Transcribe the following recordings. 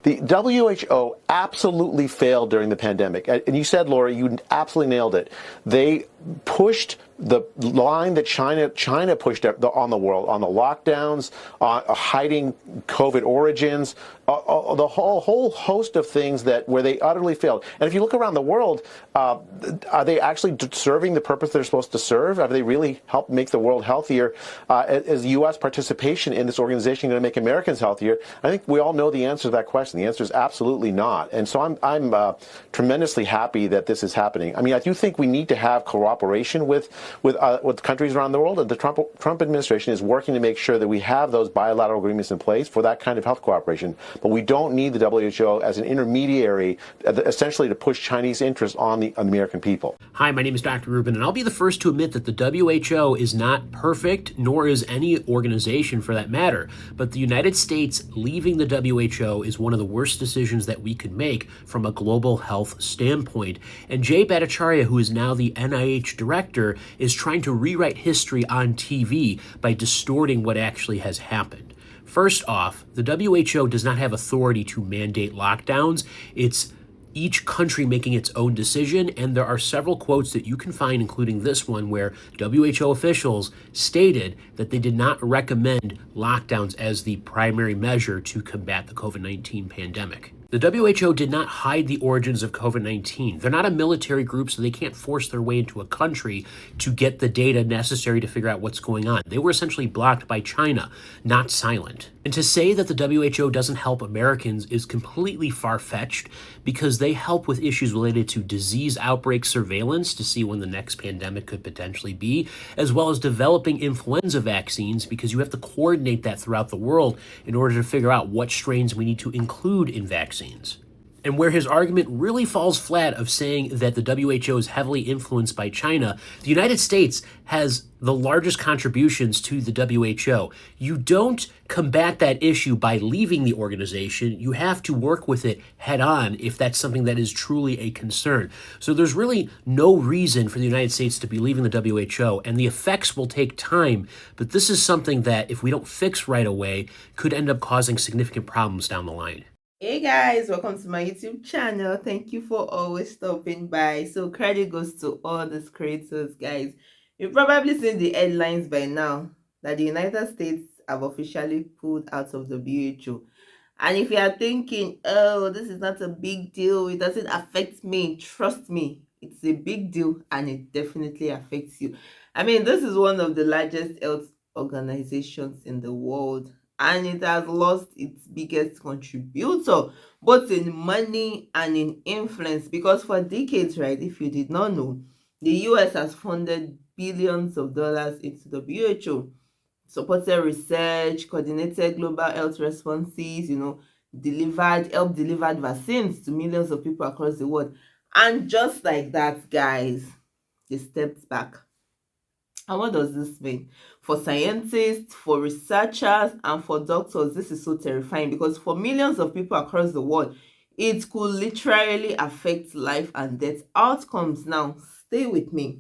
The WHO absolutely failed during the pandemic. And you said, Laura, you absolutely nailed it. They pushed the line that China pushed on the world, on the lockdowns, on hiding COVID origins, the whole host of things where they utterly failed. And if you look around the world, are they actually serving the purpose they're supposed to serve? Have they really helped make the world healthier? Is U.S. participation in this organization going to make Americans healthier? I think we all know the answer to that question. The answer is absolutely not. And so I'm tremendously happy that this is happening. I mean, I do think we need to have cooperation with countries around the world, and the Trump administration is working to make sure that we have those bilateral agreements in place for that kind of health cooperation. But we don't need the WHO as an intermediary, essentially to push Chinese interests on the American people. Hi, my name is Dr. Rubin, and I'll be the first to admit that the WHO is not perfect, nor is any organization for that matter. But the United States leaving the WHO is one of the worst decisions that we could make from a global health standpoint. And Jay Bhattacharya, who is now the NIH director, is trying to rewrite history on TV by distorting what actually has happened. First off, the WHO does not have authority to mandate lockdowns. It's each country making its own decision, and there are several quotes that you can find, including this one, where WHO officials stated that they did not recommend lockdowns as the primary measure to combat the COVID-19 pandemic. The WHO did not hide the origins of COVID-19. They're not a military group, so they can't force their way into a country to get the data necessary to figure out what's going on. They were essentially blocked by China, not silent. And to say that the WHO doesn't help Americans is completely far-fetched, because they help with issues related to disease outbreak surveillance to see when the next pandemic could potentially be, as well as developing influenza vaccines, because you have to coordinate that throughout the world in order to figure out what strains we need to include in vaccines. And where his argument really falls flat of saying that the WHO is heavily influenced by China, the United States has the largest contributions to the WHO. You don't combat that issue by leaving the organization. You have to work with it head on if that's something that is truly a concern. So there's really no reason for the United States to be leaving the WHO, and the effects will take time. But this is something that, if we don't fix right away, could end up causing significant problems down the line. Hey guys, welcome to my YouTube channel. Thank you for always stopping by. So credit goes to all these creators, guys. You've probably seen the headlines by now that the United States have officially pulled out of the WHO. And if you are thinking, oh, this is not a big deal, it doesn't affect me, trust me, it's a big deal, and it definitely affects you. I mean, this is one of the largest health organizations in the world, and it has lost its biggest contributor, both in money and in influence, because for decades, right, if you did not know, the US has funded billions of dollars into the WHO, supported research, coordinated global health responses, helped delivered vaccines to millions of people across the world. And just like that, guys, they stepped back. And what does this mean? For scientists, for researchers, and for doctors, this is so terrifying, because for millions of people across the world, it could literally affect life and death outcomes. Now, stay with me.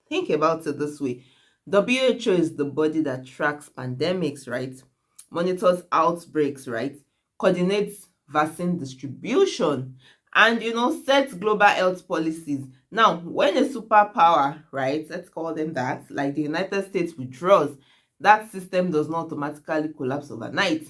Think about it this way. WHO is the body that tracks pandemics, right? Monitors outbreaks, right? Coordinates vaccine distribution, and sets global health policies. Now, when a superpower, right, let's call them that, like the United States, withdraws, that system does not automatically collapse overnight.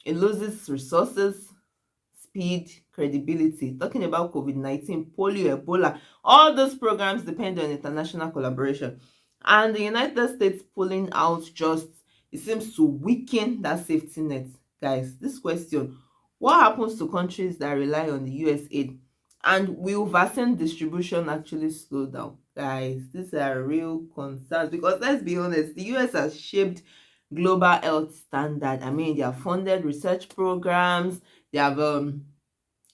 It loses resources, speed, credibility. Talking about COVID-19, polio, Ebola, all those programs depend on international collaboration. And the United States pulling out it seems to weaken that safety net. Guys, this question, what happens to countries that rely on the US aid? And will vaccine distribution actually slow down? Guys, these are real concerns, because let's be honest, the US has shaped global health standard. I mean, they have funded research programs, they have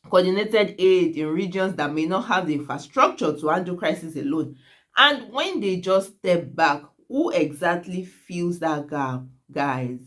coordinated aid in regions that may not have the infrastructure to handle crisis alone. And when they just step back, who exactly fills that gap, guys?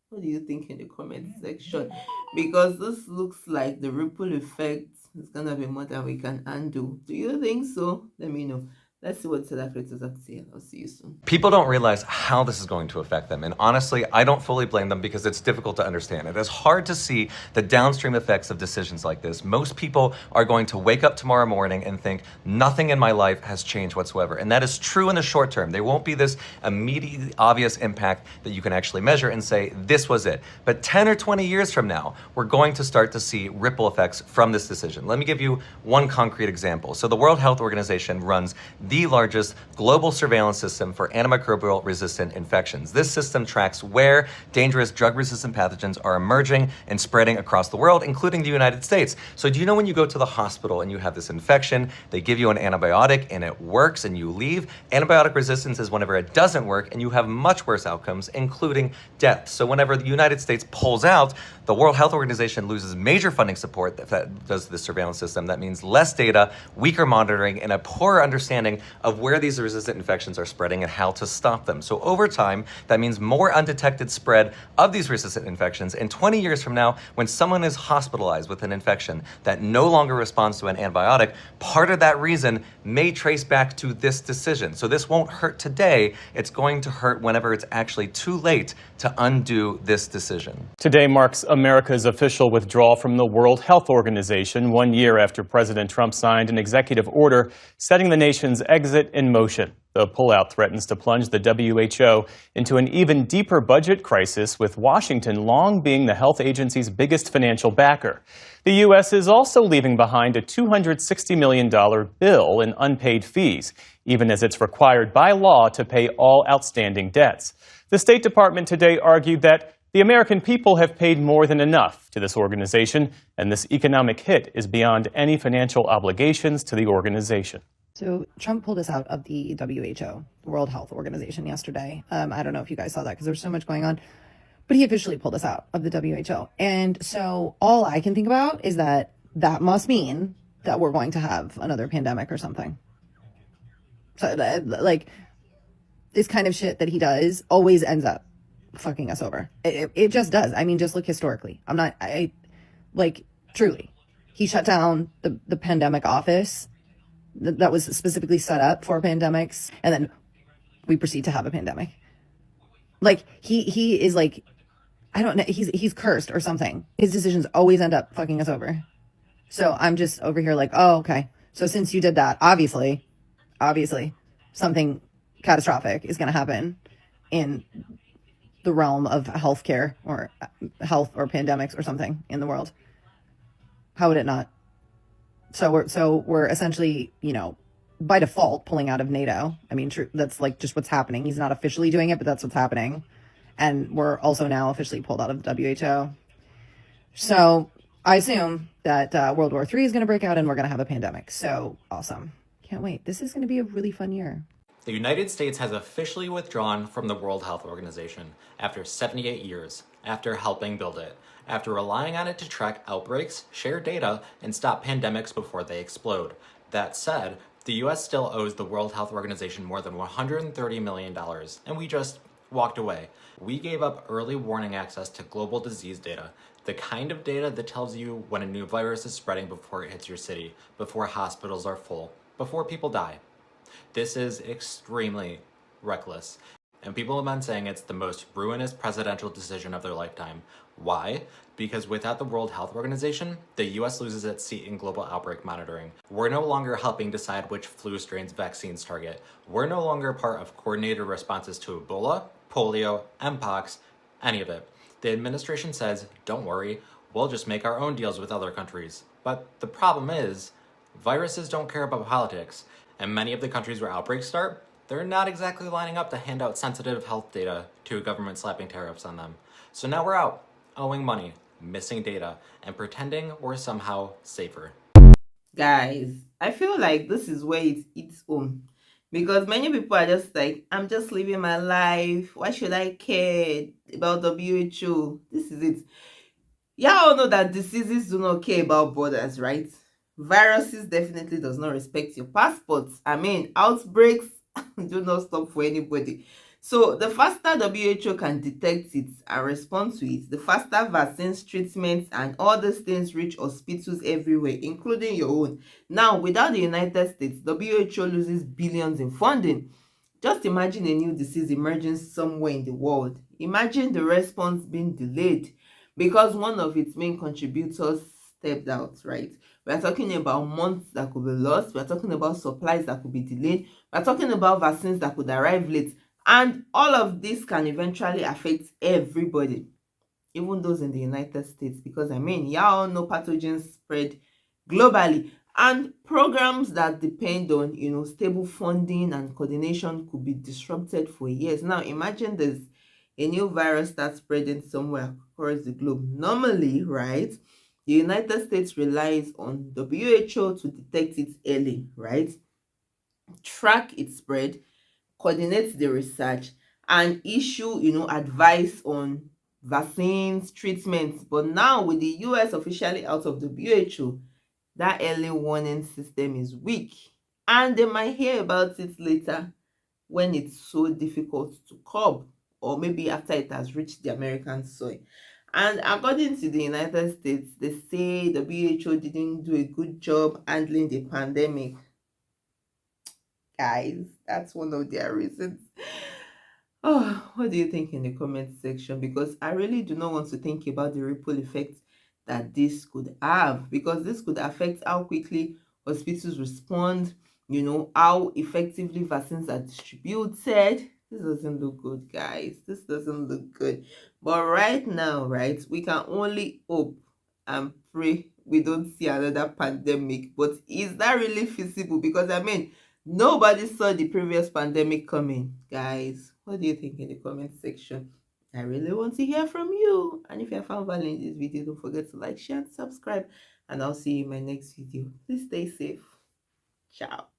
What do you think in the comment section? Because this looks like the ripple effect is gonna be more than we can handle. Do you think so? Let me know. Let's see what other creators have to say. I'll see you soon. People don't realize how this is going to affect them. And honestly, I don't fully blame them because it's difficult to understand. It is hard to see the downstream effects of decisions like this. Most people are going to wake up tomorrow morning and think, nothing in my life has changed whatsoever. And that is true in the short term. There won't be this immediate, obvious impact that you can actually measure and say, this was it. But 10 or 20 years from now, we're going to start to see ripple effects from this decision. Let me give you one concrete example. So the World Health Organization runs the largest global surveillance system for antimicrobial resistant infections. This system tracks where dangerous drug resistant pathogens are emerging and spreading across the world, including the United States. So do you know when you go to the hospital and you have this infection, they give you an antibiotic and it works and you leave? Antibiotic resistance is whenever it doesn't work and you have much worse outcomes, including death. So whenever the United States pulls out, the World Health Organization loses major funding support that does this surveillance system. That means less data, weaker monitoring, and a poorer understanding of where these resistant infections are spreading and how to stop them. So over time, that means more undetected spread of these resistant infections. And 20 years from now, when someone is hospitalized with an infection that no longer responds to an antibiotic, part of that reason may trace back to this decision. So this won't hurt today. It's going to hurt whenever it's actually too late to undo this decision. Today marks America's official withdrawal from the World Health Organization, 1 year after President Trump signed an executive order setting the nation's exit in motion. The pullout threatens to plunge the WHO into an even deeper budget crisis, with Washington long being the health agency's biggest financial backer. The U.S. is also leaving behind a $260 million bill in unpaid fees, even as it's required by law to pay all outstanding debts. The State Department today argued that the American people have paid more than enough to this organization, and this economic hit is beyond any financial obligations to the organization. So Trump pulled us out of the WHO, World Health Organization, yesterday. I don't know if you guys saw that because there's so much going on, but he officially pulled us out of the WHO. And so all I can think about is that must mean that we're going to have another pandemic or something. So like this kind of shit that he does always ends up fucking us over. It just does. I mean, just look historically. Truly, he shut down the pandemic office that was specifically set up for pandemics, and then we proceed to have a pandemic. Like he is like, I don't know, he's cursed or something. His decisions always end up fucking us over. So I'm just over here like, oh, okay. So since you did that, obviously something catastrophic is going to happen in the realm of healthcare or health or pandemics or something in the world. How would it not? So we're essentially, by default pulling out of NATO. I mean, that's like just what's happening. He's not officially doing it, but that's what's happening. And we're also now officially pulled out of the WHO. So I assume that World War III is going to break out and we're going to have a pandemic. So awesome. Can't wait. This is going to be a really fun year. The United States has officially withdrawn from the World Health Organization after 78 years, after helping build it, after relying on it to track outbreaks, share data, and stop pandemics before they explode. That said, the US still owes the World Health Organization more than $130 million, and we just walked away. We gave up early warning access to global disease data, the kind of data that tells you when a new virus is spreading before it hits your city, before hospitals are full, before people die. This is extremely reckless, and people have been saying it's the most ruinous presidential decision of their lifetime. Why? Because without the World Health Organization, the US loses its seat in global outbreak monitoring. We're no longer helping decide which flu strains vaccines target. We're no longer part of coordinated responses to Ebola, polio, Mpox, any of it. The administration says, don't worry, we'll just make our own deals with other countries. But the problem is, viruses don't care about politics. And many of the countries where outbreaks start, they're not exactly lining up to hand out sensitive health data to a government slapping tariffs on them. So now we're out, owing money, missing data, and pretending we're somehow safer. Guys, I feel like this is where it hits home. Because many people are just like, I'm just living my life. Why should I care about WHO? This is it. Y'all know that diseases do not care about borders, right? Viruses definitely does not respect your passports. I mean, outbreaks do not stop for anybody. So the faster WHO can detect it and respond to it, the faster vaccines, treatments, and all these things reach hospitals everywhere, including your own. Now, without the United States, WHO loses billions in funding. Just imagine a new disease emerging somewhere in the world. Imagine the response being delayed because one of its main contributors stepped out, right? We are talking about months that could be lost. We are talking about supplies that could be delayed. We are talking about vaccines that could arrive late. And all of this can eventually affect everybody, even those in the United States, because I mean, y'all know pathogens spread globally, and programs that depend on, stable funding and coordination could be disrupted for years. Now, imagine this, a new virus starts spreading somewhere across the globe. Normally, right, the United States relies on WHO to detect it early, right? Track its spread, coordinate the research, and issue, advice on vaccines, treatments. But now with the US officially out of the WHO, that early warning system is weak. And they might hear about it later when it's so difficult to curb, or maybe after it has reached the American soil. And according to the United States, they say the WHO didn't do a good job handling the pandemic. Guys, that's one of their reasons. Oh, what do you think in the comment section? Because I really do not want to think about the ripple effect that this could have, because this could affect how quickly hospitals respond, how effectively vaccines are distributed. This doesn't look good, guys. This doesn't look good. But right now, right, we can only hope and pray we don't see another pandemic. But is that really feasible? Because I mean, nobody saw the previous pandemic coming. Guys, what do you think in the comment section? I really want to hear from you. And if you have found value in this video, don't forget to like, share, and subscribe. And I'll see you in my next video. Please stay safe. Ciao.